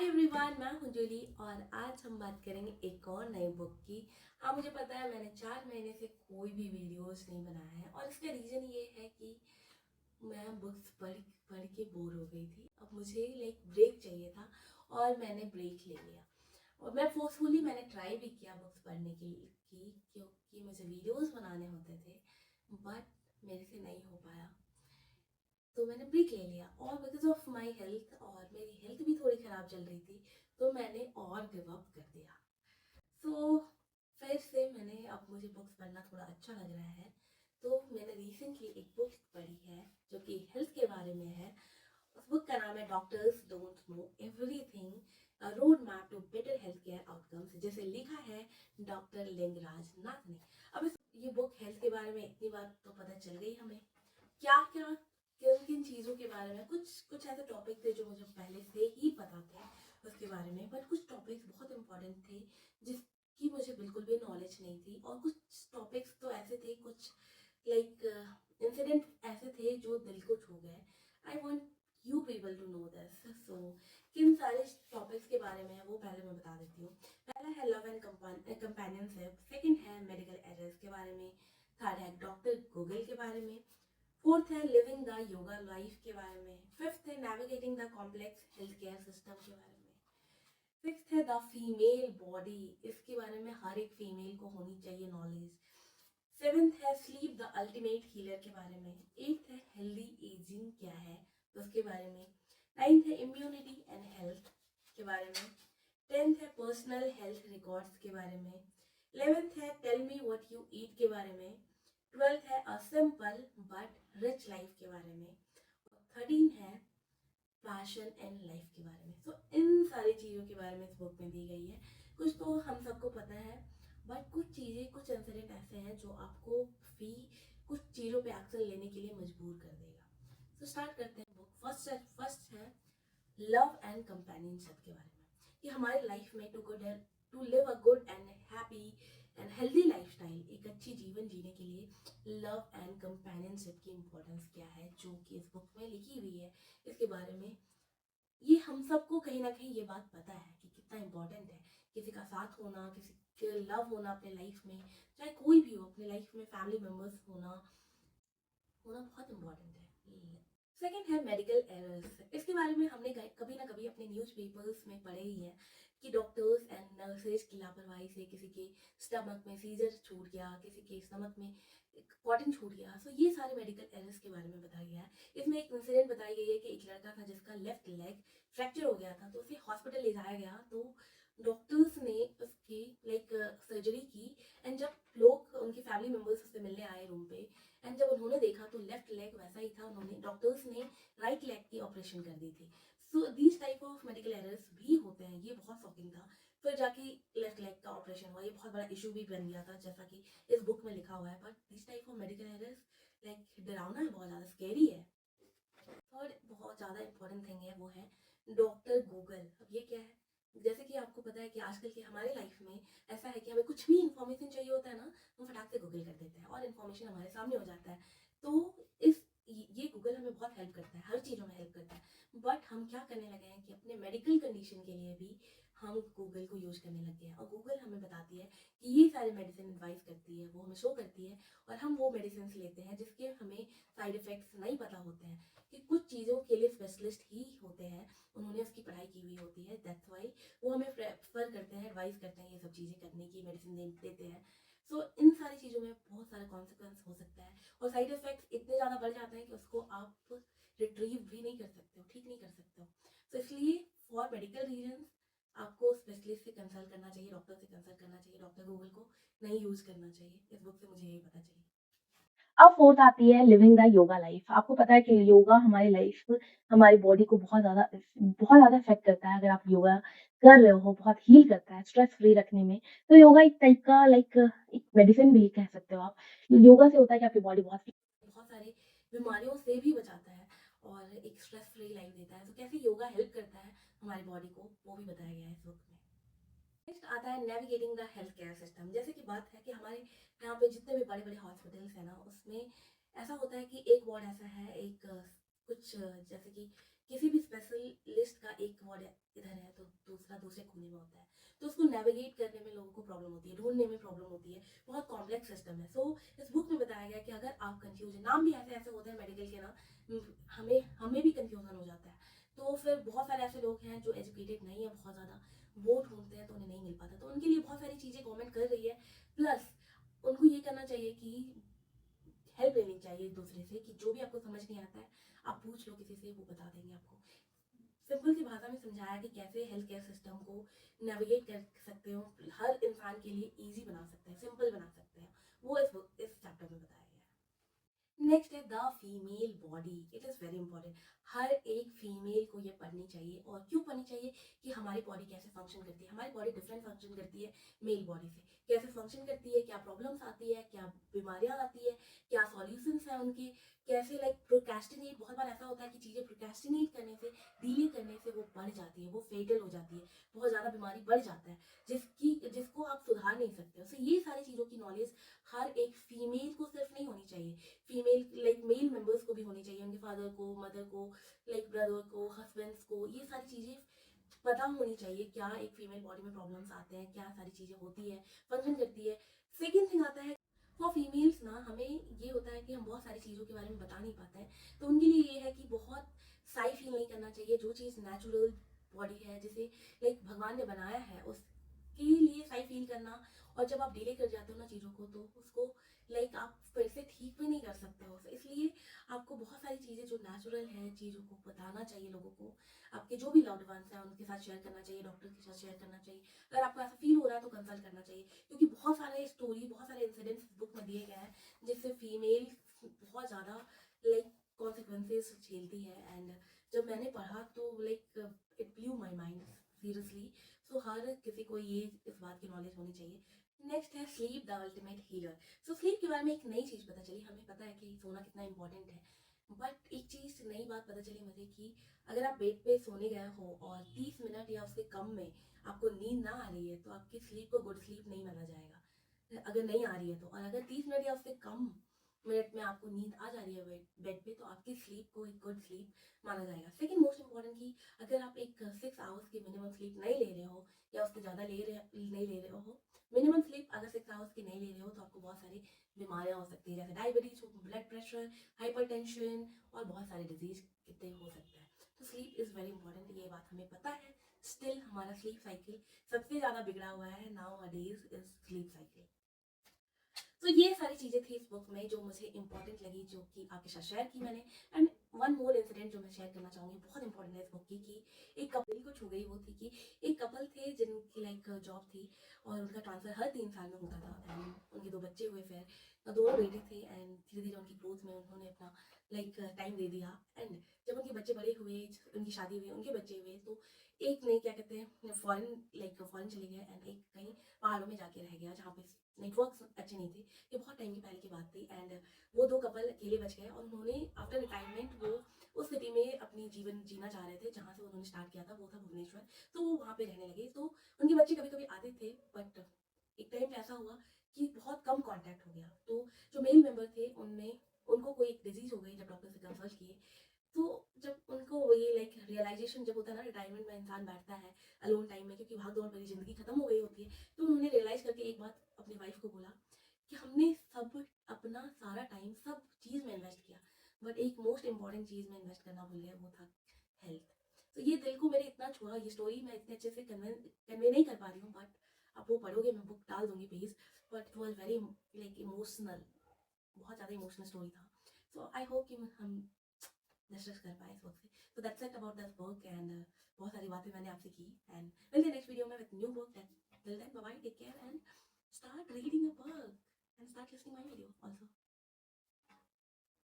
Hi everyone, मैं हूं जूली और आज हम बात करेंगे एक और नई बुक की। हाँ, मुझे पता है मैंने 4 महीने से कोई भी वीडियोस नहीं बनाया है और इसका रीज़न ये है कि मैं बुक्स पढ़ पढ़ के बोर हो गई थी। अब मुझे ब्रेक चाहिए था और मैंने ब्रेक ले लिया। और मैं फोर्सफुली मैंने ट्राई भी किया बुक्स पढ़ने की क्योंकि मुझे वीडियोस बनाने होते थे, बट मेरे से नहीं हो पाया। तो मैंने ब्रेक ले लिया और बिकॉज ऑफ माई हेल्थ, और मेरी हेल्थ भी थोड़ी ख़राब चल रही थी, तो मैंने और गिव अप कर दिया। सो फिर से मैंने अब मुझे बुक्स पढ़ना थोड़ा अच्छा लग रहा है, तो मैंने रिसेंटली एक बुक पढ़ी है जो कि हेल्थ के बारे में है। उस बुक का नाम है doctors don't know everything, a road map to better health care outcomes, जिसे लिखा है डॉक्टर लिंगराज नाथ ने। अब ये बुक हेल्थ के बारे में इतनी बात तो पता चल गई हमें, क्या क्या किन किन चीज़ों के बारे में। कुछ कुछ ऐसे टॉपिक थे जो मुझे पहले से ही पता थे उसके बारे में, बट कुछ टॉपिक्स बहुत इंपॉर्टेंट थे जिसकी मुझे बिल्कुल भी नॉलेज नहीं थी, और कुछ टॉपिक्स तो ऐसे थे, कुछ लाइक इंसिडेंट ऐसे थे जो दिल को छू गए। I want you people to know this. So किन सारे टॉपिक्स के बारे में है वो पहले मैं बता देती हूँ। पहला है लव एंड कंपेनियनशिप, सेकंड है मेडिकल एरर्स के बारे में, थर्ड है डॉक्टर गूगल के बारे में, फोर्थ है लिविंग द योगा लाइफ के बारे में, फिफ्थ है navigating the complex health care system के बारे में, सिक्स्थ है द फीमेल बॉडी, इसके बारे में हर एक फीमेल को होनी चाहिए नॉलेज, सेवेंथ है स्लीप द अल्टीमेट हीलर के बारे में, एट्थ है हेल्दी एजिंग क्या है उसके बारे में, नाइन्थ है इम्यूनिटी एंड हेल्थ के बारे में, टेंथ है पर्सनल हेल्थ रिकॉर्ड्स के बारे में, 11th है tell me what you eat के बारे में, 12th है a simple but rich life के बारे में, और 13 है पैशन एंड लाइफ के बारे में। तो इन सारी चीज़ों के बारे में इस बुक में दी गई है। कुछ तो हम सबको पता है, बट कुछ चीज़ें, कुछ इंसिडेंट ऐसे हैं जो आपको भी कुछ चीज़ों पे एक्शन लेने के लिए मजबूर कर देगा। तो स्टार्ट करते हैं बुक। फर्स्ट है लव एंड कंपेनियनशिप के बारे में, कि हमारे लाइफ में to live a good and happy and healthy lifestyle, एक अच्छी जीवन जीने के लिए लव एंड कंपेनियनशिप की इम्पोर्टेंस क्या है, जो कि इस बुक में लिखी हुई है। इसके बारे में ये हम सबको कहीं ना कहीं ये बात पता है कि कितना इम्पोर्टेंट है किसी का साथ होना, किसी के लव होना अपने लाइफ में, चाहे कोई भी हो अपने लाइफ में, फैमिली मेम्बर्स होना होना बहुत इम्पोर्टेंट है। सेकेंड है मेडिकल एरर्स। इसके बारे में हमने कभी ना कभी अपने न्यूज़पेपर्स में पढ़े ही है कि डॉक्टर्स एंड नर्सेज की लापरवाही से किसी के स्टमक में सीजर छूट गया, किसी के स्टमक में कॉटन छूट गया। सो ये सारे मेडिकल एरर्स के बारे में बताया गया है। इसमें एक इंसिडेंट बताई गई है कि एक लड़का था जिसका लेफ्ट लेग फ्रैक्चर हो गया था, तो उसे हॉस्पिटल ले जाया गया। तो डॉक्टर्स ने उसकी सर्जरी की, एंड जब लोग, उनकी फैमिली मेम्बर्स उससे मिलने आए रूम पे, एंड जब उन्होंने देखा तो लेफ्ट लेग वैसा ही था, उन्होंने डॉक्टर्स ने राइट लेग की ऑपरेशन कर दी थी। So these type of medical errors भी होते हैं, ये बहुत शॉकिंग था। फिर जाके लेफ्ट लेग का ऑपरेशन हुआ, ये बहुत बड़ा इशू भी बन गया था, जैसा कि इस बुक में लिखा हुआ है। But this type of medical errors डरावना है, बहुत ज़्यादा स्केरी है। थर्ड बहुत ज़्यादा इंपॉर्टेंट थिंग है, वो है डॉक्टर गूगल। अब ये क्या है, जैसे कि आपको पता है कि आजकल की हमारे लाइफ में ऐसा है कि हमें कुछ भी इन्फॉर्मेशन चाहिए होता है ना, हम फटाक से गूगल कर देते हैं और इन्फॉर्मेशन हमारे सामने हो जाता है। तो इस ये गूगल हमें बहुत हेल्प करता है, हर चीज़ों में हेल्प करता है। बट हम क्या करने लगे हैं कि अपने मेडिकल कंडीशन के लिए भी हम गूगल को यूज करने लगे हैं, और गूगल हमें बताती है कि ये सारे मेडिसिन एडवाइस करती है, वो हमें शो करती है, और हम वो मेडिसिन लेते हैं जिसके हमें साइड इफेक्ट्स नहीं पता होते हैं, कि कुछ चीज़ों के लिए स्पेशलिस्ट ही होते हैं, उन्होंने उसकी पढ़ाई की हुई होती है, दैट्स वाई वो हमें प्रेफर करते हैं, एडवाइस करते हैं ये सब चीज़ें करने की, मेडिसिन देते हैं। सो इन सारी चीज़ों में बहुत सारा कॉन्सिक्वेंस हो सकता है, और साइड इफेक्ट्स इतने ज़्यादा बढ़ जाते हैं कि उसको आप रिट्रीव भी नहीं कर सकते हो, ठीक नहीं कर सकते हो। तो इसलिए फॉर मेडिकल रीजन आपको स्पेशलिस्ट से कंसल्ट करना चाहिए, डॉक्टर से कंसल्ट करना चाहिए, डॉक्टर गूगल को नहीं यूज़ करना चाहिए। इस बुक से मुझे यही पता चली। अब फोर्थ आती है लिविंग द योगा लाइफ। आपको पता है कि योगा हमारी लाइफ, हमारी बॉडी को बहुत ज़्यादा इफ़ेक्ट करता है। अगर आप योगा कर रहे हो, बहुत हील करता है स्ट्रेस फ्री रखने में। तो योगा एक टाइप का एक मेडिसिन भी कह सकते हो आप। योगा से होता है कि आपकी बॉडी बहुत सारी बीमारियों से भी बचाता है और एक स्ट्रेस फ्री लाइफ देता है। तो कैसे योगा हेल्प करता है हमारी बॉडी को, वो भी बताया गया है इस बुक में। नेक्स्ट आता है navigating the health care system. जैसे कि बात है कि हमारे यहाँ पे जितने भी बड़े बड़े हॉस्पिटल्स हैं ना, उसमें ऐसा होता है कि एक वार्ड ऐसा है, एक कुछ जैसे कि किसी भी स्पेशलिस्ट का एक वार्ड इधर है तो दूसरा दूसरे कोने में होता है, तो उसको नेविगेट करने में लोगों को प्रॉब्लम होती है, ढूंढने में प्रॉब्लम होती है, बहुत कॉम्प्लेक्स सिस्टम है। सो इस बुक में बताया गया कि अगर आप कंफ्यूज है, नाम भी ऐसे ऐसे होते हैं मेडिकल के ना, हमें हमें भी कंफ्यूजन हो जाता है। तो फिर बहुत सारे ऐसे लोग हैं जो एजुकेटेड नहीं है बहुत ज़्यादा, वो ढूंढते हैं तो उन्हें नहीं मिल पाता, तो उनके लिए बहुत सारी चीज़ें गवर्नमेंट कर रही है। प्लस उनको ये करना चाहिए कि हेल्प लेनी चाहिए एक दूसरे से, कि जो भी आपको समझ नहीं आता है आप पूछ लो किसी से, वो बता देंगे आपको। सिंपल सी भाषा में समझाया कि कैसे हेल्थ केयर सिस्टम को नेविगेट कर सकते हो, हर इंसान के लिए इजी बना सकते हैं, सिंपल बना सकते हैं, वो इस चैप्टर में बताया गया है। नेक्स्ट है the female body, it is very important. हर एक फीमेल को ये पढ़नी चाहिए। और क्यों पढ़नी चाहिए? कि हमारी बॉडी कैसे फंक्शन करती है। हमारी बॉडी डिफरेंट फंक्शन करती है मेल बॉडी से, कैसे फंक्शन करती है, क्या प्रॉब्लम्स आती है, क्या बीमारियां आती है, क्या सॉल्यूशंस हैं उनके, कैसे लाइक प्रोक्रेस्टिनेट, बहुत बार ऐसा होता है कि चीज़ें प्रोक्रेस्टिनेट करने से, डिले करने से वो बढ़ जाती है, वो फेटल हो जाती है, बहुत ज़्यादा बीमारी बढ़ जाता है, जिसको आप सुधार नहीं सकते हो। So, ये सारी चीज़ों की नॉलेज हर एक फीमेल को सिर्फ नहीं होनी चाहिए, फीमेल लाइक मेल मेंबर्स को भी होनी चाहिए, उनके फादर को, मदर को, लाइक ब्रदर को, हस्बैंड्स को, ये सारी चीज़ें पता होनी चाहिए, क्या एक फीमेल बॉडी में प्रॉब्लम्स आते हैं, क्या सारी चीज़ें होती है, फंक्शन करती है। सेकेंड थिंग आता है फॉर फीमेल्स ना, हमें ये होता है कि हम बहुत सारी चीज़ों के बारे में बता नहीं पाते हैं, तो उनके लिए ये है कि बहुत साई फील नहीं करना चाहिए। जो चीज़ नेचुरल बॉडी है, जिसे लाइक भगवान ने बनाया है, उसके लिए साई फील करना। और जब आप डिले कर जाते हो ना चीज़ों को, तो उसको लाइक आप फिर से ठीक भी नहीं कर सकते हो। So, इसलिए आपको बहुत सारी चीज़ें जो नेचुरल है चीज़ों को बताना चाहिए लोगों को, आपके जो भी लव्ड वंस हैं उनके साथ शेयर करना चाहिए, डॉक्टर के साथ शेयर करना चाहिए। अगर आपको ऐसा फील हो रहा है तो कंसल्ट करना चाहिए, क्योंकि बहुत सारे स्टोरी, बहुत सारे इंसिडेंट्स बुक में दिए गए हैं जिससे फीमेल बहुत ज़्यादा लाइक कॉन्सिक्वेंसेस झेलती है। एंड जब मैंने पढ़ा तो like it blew my mind seriously. So हर किसी को ये इस बात की नॉलेज होनी चाहिए। नेक्स्ट है sleep the ultimate healer. So sleep के बारे में एक नई चीज़ पता चली। हमें पता है कि सोना कितना इंपॉर्टेंट है, बट एक चीज़ नई बात पता चली मुझे कि अगर आप बेड पे सोने गए हो और 30 मिनट या उससे कम में आपको नींद ना आ रही है, तो आपकी स्लीप को गुड स्लीप नहीं माना जाएगा। अगर नहीं आ रही है तो, और अगर 30 मिनट या उससे कम मिनट में आपको नींद आ जा रही है बेड पे, तो आपकी स्लीप को एक गुड स्लीप माना जाएगा। सेकंड मोस्ट इंपॉर्टेंट कि अगर आप एक 6 आवर्स की मिनिमम स्लीप नहीं ले रहे हो, या उससे ज़्यादा नहीं ले रहे हो, मिनिमम स्लीप अगर 6 आवर्स की नहीं ले रहे हो, तो आपको बहुत सारी बीमारियां हो सकती है, जैसे डायबिटीज, ब्लड प्रेशर, हाइपरटेंशन, और बहुत सारे डिजीज कितने हो सकते हैं। तो स्लीप इज़ वेरी इंपॉर्टेंट, ये बात हमें पता है। स्टिल हमारा स्लीप साइकिल सबसे ज़्यादा बिगड़ा हुआ है now a days is sleep cycle. तो ये सारी चीज़ें थी इस बुक में जो मुझे इंपॉर्टेंट लगी, जो कि आपके साथ शेयर की मैंने। एंड वन मोर इंसिडेंट जो मैं शेयर करना चाहूँगी, बहुत इंपॉर्टेंट है इस बुक की, कि एक कपल को छू गई। वो थी कि एक कपल थे जिनकी लाइक जॉब थी, और उनका ट्रांसफ़र हर 3 साल में होता था। एंड उनके 2 बच्चे हुए, फिर दोनों बेटे थे। एंड धीरे धीरे उनकी ग्रोथ में उन्होंने अपना लाइक टाइम दे दिया। एंड जब उनके बच्चे बड़े हुए, उनकी शादी हुई, उनके बच्चे हुए, तो एक ने क्या कहते हैं फॉरेन चले गए, एंड एक कहीं पहाड़ों में जाके रह गया, जहाँ पे नेटवर्क अच्छे नहीं थे। ये बहुत टाइम की पहले की बात थी। एंड वो 2 कपल अकेले बच गए, और उन्होंने आफ्टर रिटायरमेंट वो उस सिटी में अपनी जीवन जीना चाह रहे थे जहाँ से उन्होंने स्टार्ट किया था, वो था भुवनेश्वर। तो वो वहाँ पे रहने लगे। तो उनके बच्चे कभी कभी आते थे, बट एक टाइम पे ऐसा हुआ कि बहुत कम कांटेक्ट हो गया। तो जो मेल मेंबर थे उनमें उनको कोई एक डिजीज हो गई। जब डॉक्टर से कंसल्ट किए, तो जब उनको ये लाइक रियलाइजेशन जब होता है ना, रिटायरमेंट में इंसान बैठता है अलोन टाइम में, क्योंकि भाग दौड़ भरी जिंदगी खत्म हो गई होती है, तो उन्होंने रियलाइज करके एक बात अपनी वाइफ को बोला कि हमने सब अपना सारा टाइम सब चीज़ में इन्वेस्ट किया, बट एक मोस्ट इंपॉर्टेंट चीज़ में इन्वेस्ट करना भूल गए, वो था हेल्थ। तो ये दिल को मेरे इतना छुआ। ये स्टोरी मैं इतने अच्छे से कन्वे नहीं कर पा रही हूँ, बट आप वो पढ़ोगे, मैं बुक डाल दूंगी page. But it was very like emotional, बहुत ज़्यादा इमोशनल स्टोरी था। सो आई होप कि हम डिस्कस कर पाए इस बुक से। So that's it about this book. And बहुत सारी बातें मैंने आपसे की, एंड मिलते हैं नेक्स्ट वीडियो में with new book. Till then bye bye, take care, and start reading a book and start listening my video also.